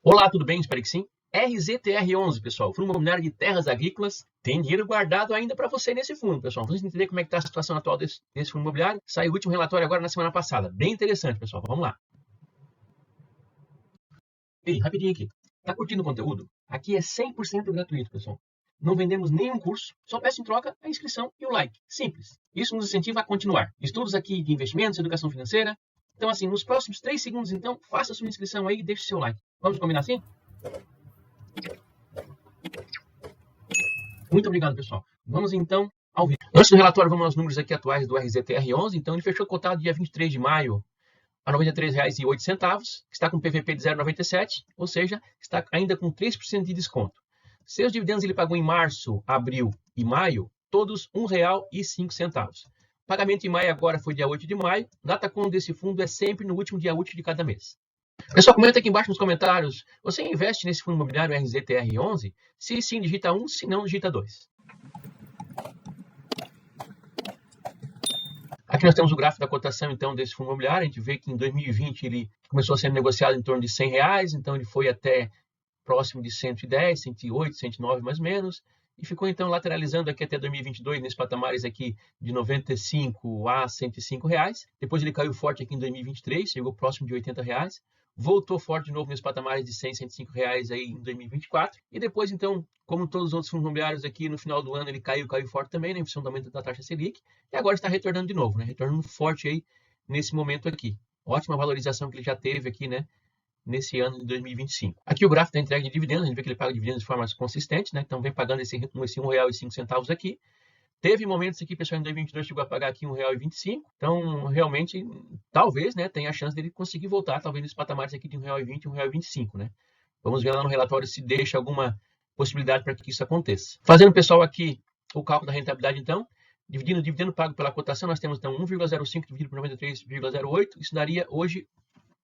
Olá, tudo bem? Espero que sim. RZTR11, pessoal, Fundo Imobiliário de Terras Agrícolas, tem dinheiro guardado ainda para você nesse fundo, pessoal. Vamos entender como é que está a situação atual desse fundo imobiliário. Saiu o último relatório agora na semana passada. Bem interessante, pessoal. Vamos lá. Ei, rapidinho aqui. Tá curtindo o conteúdo? Aqui é 100% gratuito, pessoal. Não vendemos nenhum curso, só peço em troca a inscrição e o like. Simples. Isso nos incentiva a continuar. Estudos aqui de investimentos, educação financeira. Então, assim, nos próximos 3 segundos, então, faça a sua inscrição aí e deixe seu like. Vamos combinar assim? Muito obrigado, pessoal. Vamos então ao vídeo. Antes do relatório, vamos aos números aqui atuais do RZTR11. Então, ele fechou cotado dia 23 de maio a R$ 93,08, que está com PVP de 0,97, ou seja, está ainda com 3% de desconto. Seus dividendos ele pagou em março, abril e maio, todos R$ 1,05. Pagamento em maio agora foi dia 8 de maio. Data conta desse fundo é sempre no último dia útil de cada mês. Pessoal, comenta aqui embaixo nos comentários, você investe nesse fundo imobiliário RZTR11? Se sim, digita 1, se não, digita 2. Aqui nós temos o gráfico da cotação, então, desse fundo imobiliário. A gente vê que em 2020 ele começou a ser negociado em torno de R$ 100, então ele foi até próximo de 110, 108, 109 mais ou menos, e ficou então lateralizando aqui até 2022, nesses patamares aqui de 95 a 105 reais. Depois ele caiu forte aqui em 2023, chegou próximo de 80 reais. Voltou forte de novo nesses patamares de 100, 105 reais aí em 2024. E depois, então, como todos os outros fundos imobiliários aqui, no final do ano ele caiu forte também, né, em função do aumento da taxa Selic. E agora está retornando de novo, né, retornando forte aí nesse momento aqui. Ótima valorização que ele já teve aqui, né, nesse ano de 2025. Aqui o gráfico da entrega de dividendos, a gente vê que ele paga dividendos de forma consistente, né? Então vem pagando esse R$1,05 aqui. Teve momentos aqui, pessoal, em 2022 chegou a pagar aqui R$1,25. Então, realmente, talvez, né, tenha a chance dele conseguir voltar, talvez nesses patamares aqui de R$1,20, R$1,25, né? Vamos ver lá no relatório se deixa alguma possibilidade para que isso aconteça. Fazendo, pessoal, aqui o cálculo da rentabilidade, então, dividindo o dividendo pago pela cotação, nós temos, então, 1,05 dividido por 93,08. Isso daria, hoje,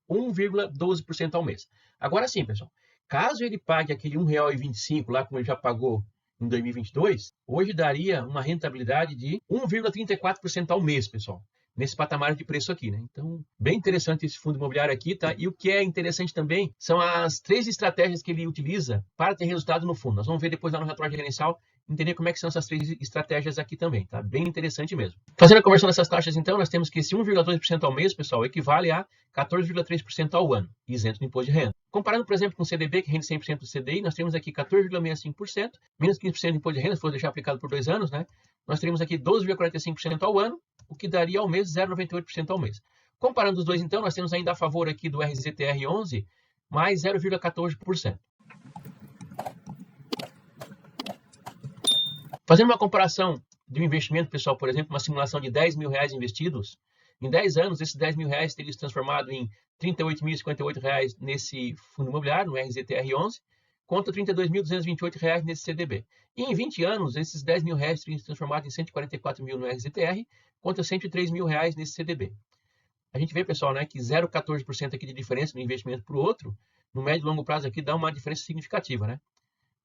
1,12% ao mês. Agora sim, pessoal, caso ele pague aquele R$1,25 lá, como ele já pagou em 2022, hoje daria uma rentabilidade de 1,34% ao mês, pessoal, nesse patamar de preço aqui, né? Então, bem interessante esse fundo imobiliário aqui, tá? E o que é interessante também são as 3 estratégias que ele utiliza para ter resultado no fundo. Nós vamos ver depois lá no relatório gerencial, entender como é que são essas 3 estratégias aqui também, tá? Bem interessante mesmo. Fazendo a conversão dessas taxas, então, nós temos que esse 1,2% ao mês, pessoal, equivale a 14,3% ao ano, isento do imposto de renda. Comparando, por exemplo, com o CDB, que rende 100% do CDI, nós temos aqui 14,65%, menos 15% de imposto de renda, se for deixar aplicado por 2 anos, né? Nós teríamos aqui 12,45% ao ano, o que daria ao mês 0,98% ao mês. Comparando os dois, então, nós temos ainda a favor aqui do RZTR11, mais 0,14%. Fazendo uma comparação de um investimento, pessoal, por exemplo, uma simulação de R$10 mil investidos, em 10 anos, esses R$10 mil teriam se transformado em R$ 38.058 nesse fundo imobiliário, no RZTR11, contra R$ 32.228 nesse CDB. E em 20 anos, esses R$10 mil teriam se transformado em 144 mil no RZTR, contra R$ 103 mil nesse CDB. A gente vê, pessoal, né, que 0,14% aqui de diferença no investimento para o outro, no médio e longo prazo aqui dá uma diferença significativa, né?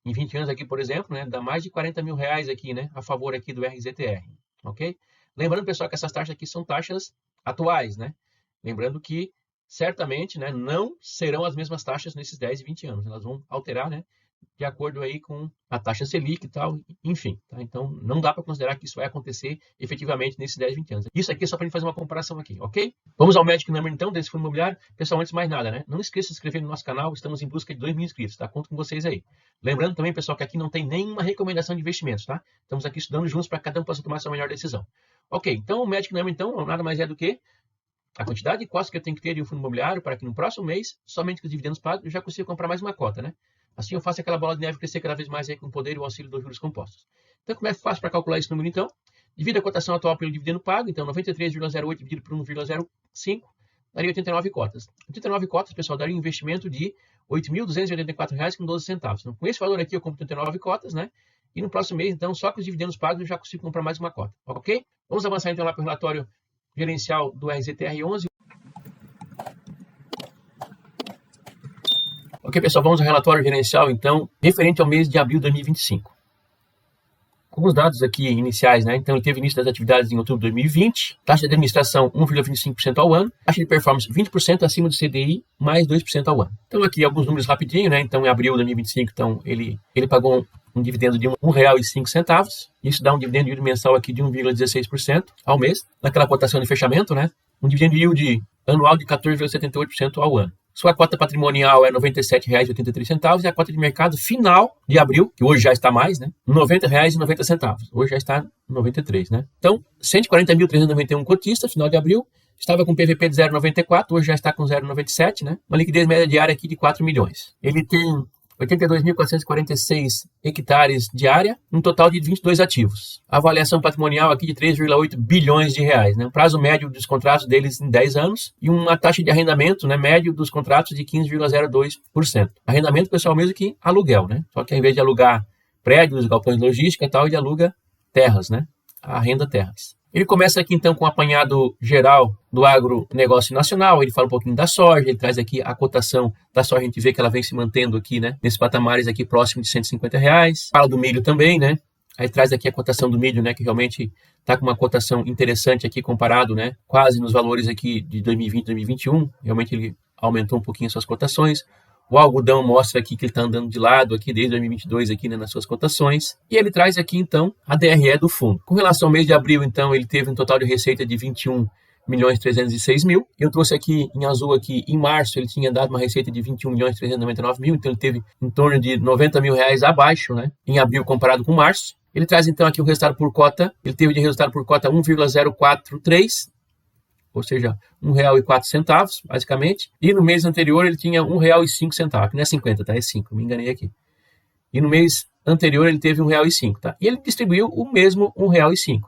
Em 20 anos aqui, por exemplo, né, dá mais de R$40 mil aqui, né, a favor aqui do RZTR, ok? Lembrando, pessoal, que essas taxas aqui são taxas atuais, né? Lembrando que, certamente, né, não serão as mesmas taxas nesses 10 e 20 anos. Elas vão alterar, né, de acordo aí com a taxa Selic e tal, enfim. Tá? Então, não dá para considerar que isso vai acontecer efetivamente nesses 10, 20 anos. Isso aqui é só para a gente fazer uma comparação aqui, ok? Vamos ao Magic Number, então, desse fundo imobiliário. Pessoal, antes de mais nada, né? Não esqueça de se inscrever no nosso canal. Estamos em busca de 2 mil inscritos, tá? Conto com vocês aí. Lembrando também, pessoal, que aqui não tem nenhuma recomendação de investimentos, tá? Estamos aqui estudando juntos para que cada um possa tomar a sua melhor decisão. Ok, então o Magic Number, então, nada mais é do que a quantidade de cotas que eu tenho que ter de um fundo imobiliário para que no próximo mês, somente com os dividendos pagos, eu já consiga comprar mais uma cota, né? Assim eu faço aquela bola de neve crescer cada vez mais aí com o poder e o auxílio dos juros compostos. Então, como é que faço para calcular esse número, então? Divida a cotação atual pelo dividendo pago, então 93,08 dividido por 1,05, daria 89 cotas. 89 cotas, pessoal, daria um investimento de R$ 8.284,12. Então, com esse valor aqui, eu compro 89 cotas, né? E no próximo mês, então, só com os dividendos pagos, eu já consigo comprar mais uma cota, ok? Vamos avançar, então, lá para o relatório gerencial do RZTR11. Ok, pessoal, vamos ao relatório gerencial, então, referente ao mês de abril de 2025. com os dados aqui iniciais, né? Então, ele teve início das atividades em outubro de 2020, taxa de administração 1,25% ao ano, taxa de performance 20% acima do CDI, mais 2% ao ano. Então, aqui alguns números rapidinho, né? Então, em abril de 2025, então, ele pagou um dividendo de R$ 1,05. Isso dá um dividendo yield mensal aqui de 1,16% ao mês, naquela cotação de fechamento, né? Um dividendo yield anual de 14,78% ao ano. Sua cota patrimonial é R$ 97,83 e a cota de mercado final de abril, que hoje já está mais, né? R$ 90,90. Hoje já está 93, né? Então, 140.391 cotistas, final de abril, estava com PVP de 0,94, hoje já está com 0,97, né? Uma liquidez média diária aqui de 4 milhões. Ele tem 82.446 hectares de área, um total de 22 ativos. A avaliação patrimonial aqui de 3,8 bilhões de reais, né? Um prazo médio dos contratos deles em 10 anos e uma taxa de arrendamento, né, médio dos contratos de 15,02%. Arrendamento, pessoal, mesmo que aluguel, né? Só que ao invés de alugar prédios, galpões de logística e tal, ele aluga terras, né? Arrenda terras. Ele começa aqui, então, com um apanhado geral do agronegócio nacional. Ele fala um pouquinho da soja, ele traz aqui a cotação da soja, a gente vê que ela vem se mantendo aqui, né, nesses patamares aqui próximo de R$ 150. Fala do milho também, né? Aí traz aqui a cotação do milho, né, que realmente está com uma cotação interessante aqui comparado, né, quase nos valores aqui de 2020, 2021. Realmente ele aumentou um pouquinho suas cotações. O algodão mostra aqui que ele está andando de lado aqui desde 2022 aqui, né, nas suas cotações. E ele traz aqui, então, a DRE do fundo. Com relação ao mês de abril, então, ele teve um total de receita de 21.306.000. Eu trouxe aqui em azul aqui, em março, ele tinha dado uma receita de 21.399.000, então ele teve em torno de R$ 90 mil abaixo, né, em abril comparado com março. Ele traz, então, aqui o resultado por cota. Ele teve de resultado por cota 1,043, ou seja, R$ 1,04, basicamente. E no mês anterior ele tinha R$ 1,05, que não é 50, tá? É 5, me enganei aqui. E no mês anterior ele teve R$ 1,05, tá? E ele distribuiu o mesmo R$ 1,05.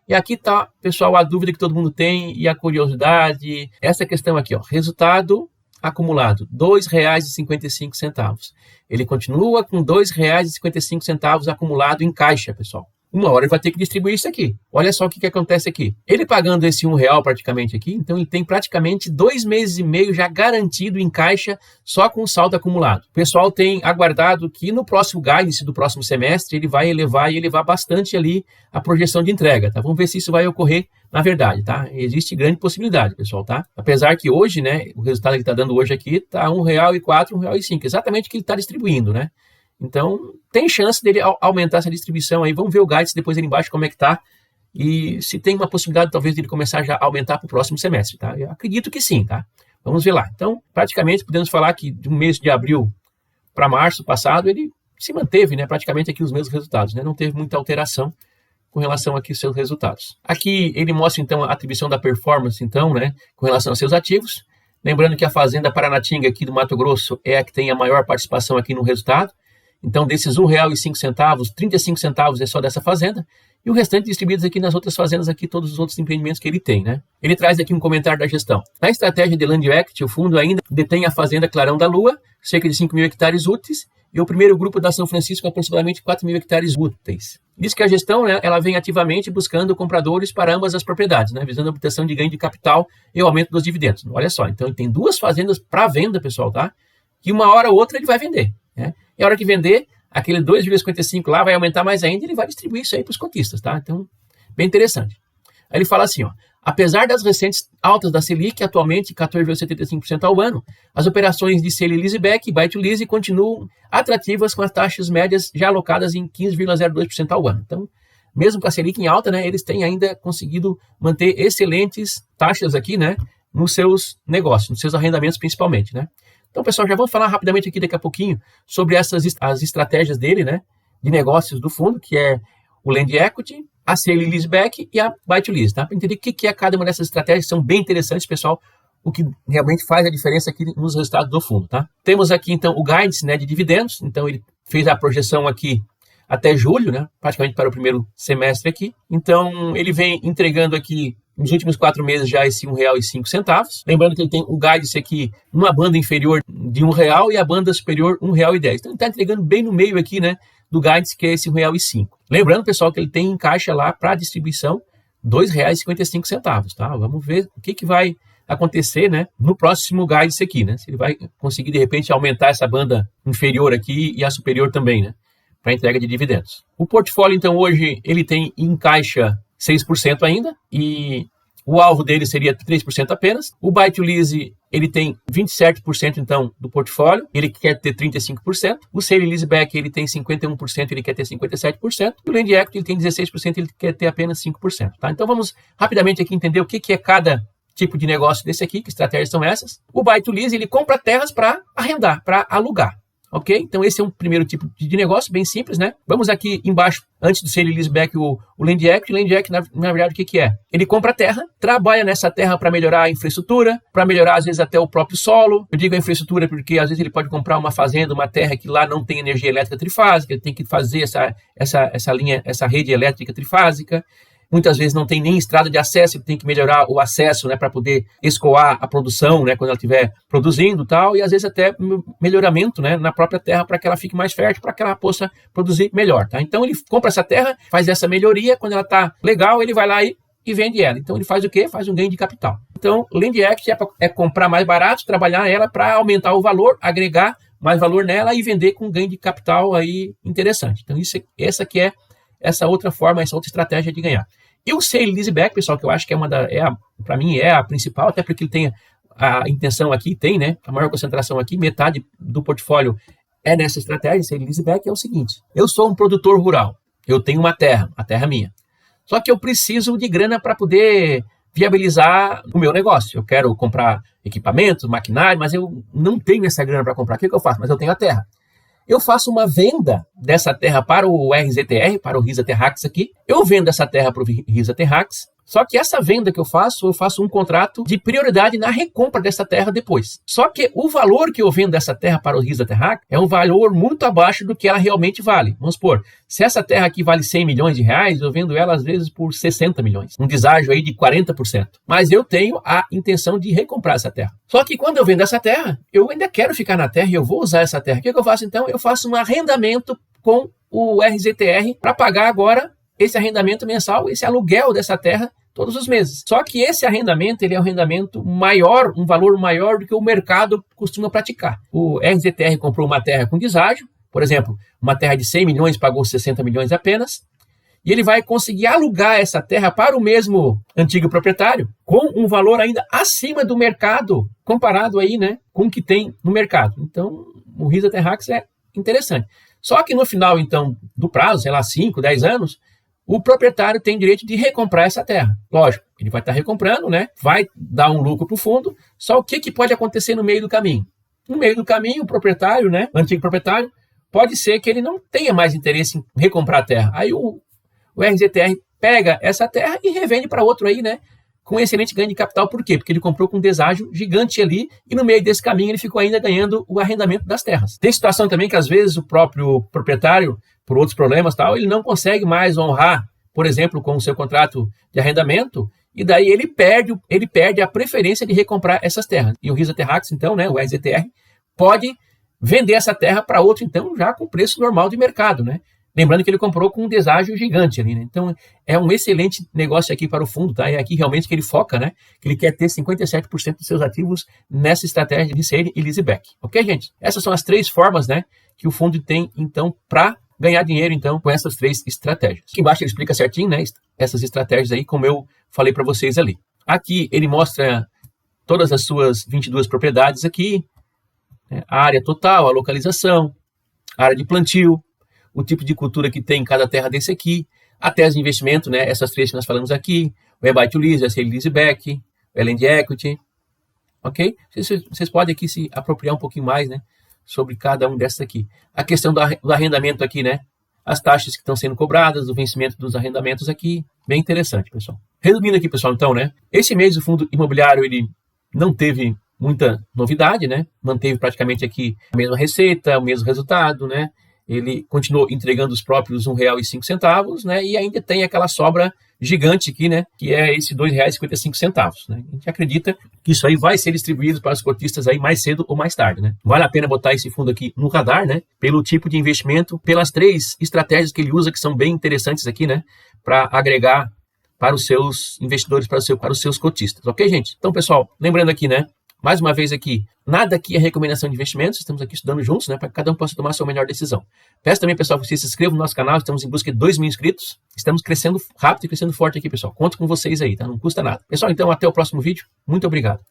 E aqui tá, pessoal, a dúvida que todo mundo tem e a curiosidade. Essa questão aqui, ó, resultado acumulado, R$ 2,55. Ele continua com R$ 2,55 acumulado em caixa, pessoal. Uma hora ele vai ter que distribuir isso aqui. Olha só o que acontece aqui. Ele pagando esse R$ 1 praticamente aqui, então ele tem praticamente 2 meses e meio já garantido em caixa só com o saldo acumulado. O pessoal tem aguardado que no próximo guidance do próximo semestre ele vai elevar bastante ali a projeção de entrega, tá? Vamos ver se isso vai ocorrer na verdade, tá? Existe grande possibilidade, pessoal, tá? Apesar que hoje, né, o resultado que ele está dando hoje aqui tá R$ 1,04, R$ 1,05, exatamente o que ele está distribuindo, né? Então, tem chance dele aumentar essa distribuição aí. Vamos ver o guidance depois ali embaixo como é que tá. E se tem uma possibilidade, talvez, dele começar já a aumentar para o próximo semestre, tá? Eu acredito que sim, tá? Vamos ver lá. Então, praticamente, podemos falar que de um mês de abril para março passado, ele se manteve, né? Praticamente aqui os mesmos resultados, né? Não teve muita alteração com relação aqui aos seus resultados. Aqui ele mostra, então, a atribuição da performance, então, né? Com relação aos seus ativos. Lembrando que a Fazenda Paranatinga aqui do Mato Grosso é a que tem a maior participação aqui no resultado. Então, desses R$ 1,05, 35 centavos é só dessa fazenda, e o restante distribuídos aqui nas outras fazendas, aqui todos os outros empreendimentos que ele tem, né? Ele traz aqui um comentário da gestão. Na estratégia de Land Equity, o fundo ainda detém a fazenda Clarão da Lua, cerca de 5 mil hectares úteis, e o primeiro grupo da São Francisco, aproximadamente 4 mil hectares úteis. Diz que a gestão, né, ela vem ativamente buscando compradores para ambas as propriedades, né, visando a obtenção de ganho de capital e o aumento dos dividendos. Olha só, então ele tem 2 fazendas para venda, pessoal, tá? Que uma hora ou outra ele vai vender, né? E a hora que vender, aquele 2,55 lá vai aumentar mais ainda e ele vai distribuir isso aí para os cotistas, tá? Então, bem interessante. Aí ele fala assim, ó, apesar das recentes altas da Selic, atualmente 14,75% ao ano, as operações de sale e leaseback e buy to lease continuam atrativas com as taxas médias já alocadas em 15,02% ao ano. Então, mesmo com a Selic em alta, né, eles têm ainda conseguido manter excelentes taxas aqui, né, nos seus negócios, nos seus arrendamentos principalmente, né? Então, pessoal, já vamos falar rapidamente aqui daqui a pouquinho sobre as estratégias dele, né, de negócios do fundo, que é o Land Equity, a Sale e Leaseback e a Buy to Lease, tá? Para entender o que é cada uma dessas estratégias, são bem interessantes, pessoal, o que realmente faz a diferença aqui nos resultados do fundo, tá? Temos aqui, então, o guidance, né, de dividendos, então ele fez a projeção aqui até julho, né, praticamente para o primeiro semestre aqui. Então, ele vem entregando aqui nos últimos 4 meses já esse R$ 1,05. Lembrando que ele tem o guidance aqui numa banda inferior de R$ 1 e a banda superior R$ 1,10. Então ele está entregando bem no meio aqui, né, do guidance, que é esse R$ 1,05. Lembrando, pessoal, que ele tem em caixa lá para distribuição R$ 2,55, tá? Vamos ver o que vai acontecer, né, no próximo guidance aqui, né? Se ele vai conseguir, de repente, aumentar essa banda inferior aqui e a superior também, né? para entrega de dividendos. O portfólio, então, hoje, ele tem em caixa 6% ainda, e o alvo dele seria 3% apenas. O Buy to Lease, ele tem 27% então do portfólio, ele quer ter 35%. O Sale Leaseback, ele tem 51%, ele quer ter 57%. E o Land Equity, ele tem 16%, ele quer ter apenas 5%. Tá? Então vamos rapidamente aqui entender o que é cada tipo de negócio desse aqui, que estratégias são essas. O Buy to Lease, ele compra terras para arrendar, para alugar. Ok? Então esse é um primeiro tipo de negócio, bem simples, né? Vamos aqui embaixo, antes do Sale Leaseback, o Land Equity. O Land Equity, na verdade, o que é? Ele compra terra, trabalha nessa terra para melhorar a infraestrutura, para melhorar, às vezes, até o próprio solo. Eu digo a infraestrutura porque, às vezes, ele pode comprar uma fazenda, uma terra que lá não tem energia elétrica trifásica, ele tem que fazer essa linha, essa rede elétrica trifásica. Muitas vezes não tem nem estrada de acesso, ele tem que melhorar o acesso, né, para poder escoar a produção, né, quando ela estiver produzindo e tal, e às vezes até melhoramento, né, na própria terra para que ela fique mais fértil, para que ela possa produzir melhor. Tá? Então ele compra essa terra, faz essa melhoria, quando ela está legal, ele vai lá e vende ela. Então ele faz o quê? Faz um ganho de capital. Então Land Equity é comprar mais barato, trabalhar ela para aumentar o valor, agregar mais valor nela e vender com ganho de capital aí interessante. Então essa que é essa outra forma, essa outra estratégia de ganhar. E o Sale Leaseback, pessoal, que eu acho que para mim é a principal, até porque ele tem a intenção aqui, tem, né, a maior concentração aqui, metade do portfólio é nessa estratégia. Sale Leaseback é o seguinte: eu sou um produtor rural, eu tenho uma terra, a terra é minha, só que eu preciso de grana para poder viabilizar o meu negócio. Eu quero comprar equipamentos, maquinário, mas eu não tenho essa grana para comprar. O que eu faço? Mas eu tenho a terra. Eu faço uma venda dessa terra para o RZTR, para o Risa Terrax aqui. Eu vendo essa terra para o Risa Terrax, só que essa venda que eu faço um contrato de prioridade na recompra dessa terra depois. Só que o valor que eu vendo dessa terra para o Risa Terrax é um valor muito abaixo do que ela realmente vale. Vamos supor, se essa terra aqui vale 100 milhões de reais, eu vendo ela às vezes por 60 milhões. Um deságio aí de 40%. Mas eu tenho a intenção de recomprar essa terra. Só que quando eu vendo essa terra, eu ainda quero ficar na terra e eu vou usar essa terra. O que eu faço então? Eu faço um arrendamento com o RZTR para pagar agora esse arrendamento mensal, esse aluguel dessa terra todos os meses. Só que esse arrendamento, ele é um arrendamento maior, um valor maior do que o mercado costuma praticar. O RZTR comprou uma terra com deságio, por exemplo, uma terra de 100 milhões pagou 60 milhões apenas, e ele vai conseguir alugar essa terra para o mesmo antigo proprietário com um valor ainda acima do mercado, comparado aí, né, com o que tem no mercado. Então, o Risa Terrax é interessante. Só que no final, então, do prazo, sei lá, 5, 10 anos, o proprietário tem direito de recomprar essa terra. Lógico, ele vai estar recomprando, né? Vai dar um lucro para o fundo. Só o que pode acontecer no meio do caminho? No meio do caminho, o proprietário, né, o antigo proprietário, pode ser que ele não tenha mais interesse em recomprar a terra. Aí o RZTR pega essa terra e revende para outro aí, né, com excelente ganho de capital. Por quê? Porque ele comprou com um deságio gigante ali e no meio desse caminho ele ficou ainda ganhando o arrendamento das terras. Tem situação também que às vezes o próprio proprietário, por outros problemas, tal, ele não consegue mais honrar, por exemplo, com o seu contrato de arrendamento, e daí ele perde a preferência de recomprar essas terras. E o Risa Terrax, então, né, o RZTR, pode vender essa terra para outro, então, já com preço normal de mercado, né? Lembrando que ele comprou com um deságio gigante ali, né? Então, é um excelente negócio aqui para o fundo, tá? É aqui realmente que ele foca, né? Que ele quer ter 57% dos seus ativos nessa estratégia de Sale e Leaseback. Ok, gente? Essas são as 3 formas, né, que o fundo tem, então, para ganhar dinheiro, então, com essas 3 estratégias. Aqui embaixo ele explica certinho, né, essas estratégias aí, como eu falei para vocês ali. Aqui ele mostra todas as suas 22 propriedades aqui, né, a área total, a localização, a área de plantio, o tipo de cultura que tem em cada terra desse aqui, a tese de investimento, né, essas 3 que nós falamos aqui, o Buy to Lease, o Sale Leaseback, o Land Equity, ok? Vocês podem aqui se apropriar um pouquinho mais, né, sobre cada um dessas aqui. A questão do arrendamento aqui, né? As taxas que estão sendo cobradas, o vencimento dos arrendamentos aqui. Bem interessante, pessoal. Resumindo aqui, pessoal, então, né? Esse mês o fundo imobiliário, ele não teve muita novidade, né? Manteve praticamente aqui a mesma receita, o mesmo resultado, né? Ele continuou entregando os próprios R$ 1,05, né? E ainda tem aquela sobra gigante aqui, né? Que é esse R$ 2,55, né? A gente acredita que isso aí vai ser distribuído para os cotistas aí mais cedo ou mais tarde, né? Vale a pena botar esse fundo aqui no radar, né? Pelo tipo de investimento, pelas 3 estratégias que ele usa, que são bem interessantes aqui, né? Para agregar para os seus investidores, para os seus cotistas, ok, gente? Então, pessoal, lembrando aqui, né? Mais uma vez aqui, nada aqui é recomendação de investimentos, estamos aqui estudando juntos, né, para que cada um possa tomar a sua melhor decisão. Peço também, pessoal, que vocês se inscrevam no nosso canal, estamos em busca de 2.000 inscritos, estamos crescendo rápido e crescendo forte aqui, pessoal. Conto com vocês aí, tá? Não custa nada. Pessoal, então até o próximo vídeo. Muito obrigado.